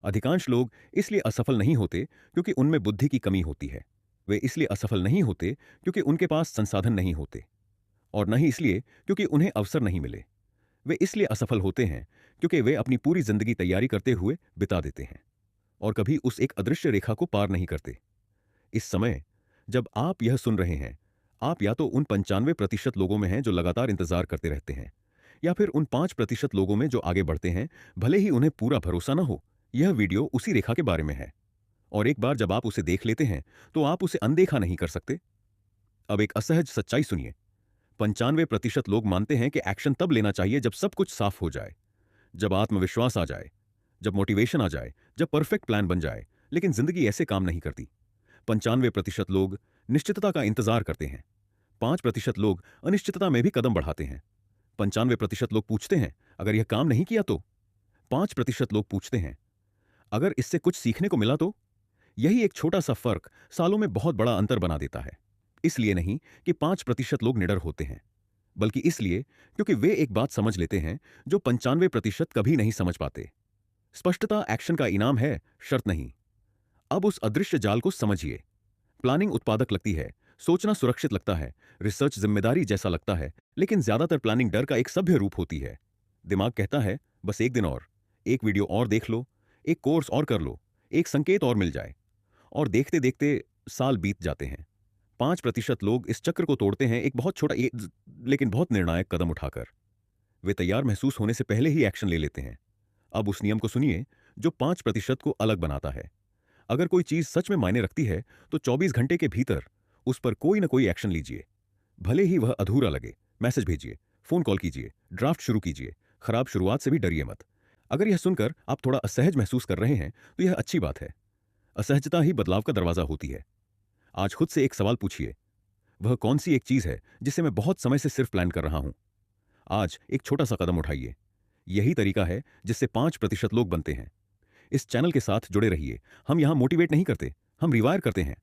अधिकांश लोग इसलिए असफल नहीं होते क्योंकि उनमें बुद्धि की कमी होती है। वे इसलिए असफल नहीं होते क्योंकि उनके पास संसाधन नहीं होते, और न ही इसलिए क्योंकि उन्हें अवसर नहीं मिले। वे इसलिए असफल होते हैं क्योंकि वे अपनी पूरी जिंदगी तैयारी करते हुए बिता देते हैं और कभी उस एक अदृश्य रेखा को पार नहीं करते। इस समय जब आप यह सुन रहे हैं, आप या तो उन 95% लोगों में हैं जो लगातार इंतजार करते रहते हैं, या फिर उन 5% लोगों में जो आगे बढ़ते हैं, भले ही उन्हें पूरा भरोसा न हो। यह वीडियो उसी रेखा के बारे में है, और एक बार जब आप उसे देख लेते हैं तो आप उसे अनदेखा नहीं कर सकते। अब एक असहज सच्चाई सुनिए। 95% लोग मानते हैं कि एक्शन तब लेना चाहिए जब सब कुछ साफ हो जाए, जब आत्मविश्वास आ जाए, जब मोटिवेशन आ जाए, जब परफेक्ट प्लान बन जाए। लेकिन जिंदगी ऐसे काम नहीं करती। 95% लोग निश्चितता का इंतजार करते हैं। 5% लोग अनिश्चितता में भी कदम बढ़ाते हैं। 95% लोग पूछते हैं, अगर यह काम नहीं किया तो? 5% लोग पूछते हैं, अगर इससे कुछ सीखने को मिला तो? यही एक छोटा सा फर्क सालों में बहुत बड़ा अंतर बना देता है। इसलिए नहीं कि 5% लोग निडर होते हैं, बल्कि इसलिए क्योंकि वे एक बात समझ लेते हैं जो 95% कभी नहीं समझ पाते। स्पष्टता एक्शन का इनाम है, शर्त नहीं। अब उस अदृश्य जाल को समझिए। प्लानिंग उत्पादक लगती है, सोचना सुरक्षित लगता है, रिसर्च जिम्मेदारी जैसा लगता है, लेकिन ज्यादातर प्लानिंग डर का एक सभ्य रूप होती है। दिमाग कहता है, बस एक दिन और, एक वीडियो और देख लो, एक कोर्स और कर लो, एक संकेत और मिल जाए। और देखते देखते साल बीत जाते हैं। 5% लोग इस चक्र को तोड़ते हैं एक बहुत छोटा लेकिन बहुत निर्णायक कदम उठाकर। वे तैयार महसूस होने से पहले ही एक्शन ले लेते हैं। अब उस नियम को सुनिए जो 5% को अलग बनाता है। अगर कोई चीज सच में मायने रखती है तो 24 घंटे के भीतर उस पर कोई ना कोई एक्शन लीजिए। भले ही वह अधूरा लगे, मैसेज भेजिए, फोन कॉल कीजिए, ड्राफ्ट शुरू कीजिए। खराब शुरुआत से भी डरिए मत। अगर यह सुनकर आप थोड़ा असहज महसूस कर रहे हैं तो यह अच्छी बात है। असहजता ही बदलाव का दरवाजा होती है। आज खुद से एक सवाल पूछिए, वह कौन सी एक चीज है जिसे मैं बहुत समय से सिर्फ प्लान कर रहा हूं? आज एक छोटा सा कदम उठाइए। यही तरीका है जिससे 5% लोग बनते हैं। इस चैनल के साथ जुड़े रहिए। हम यहां मोटिवेट नहीं करते, हम रिवायर करते हैं।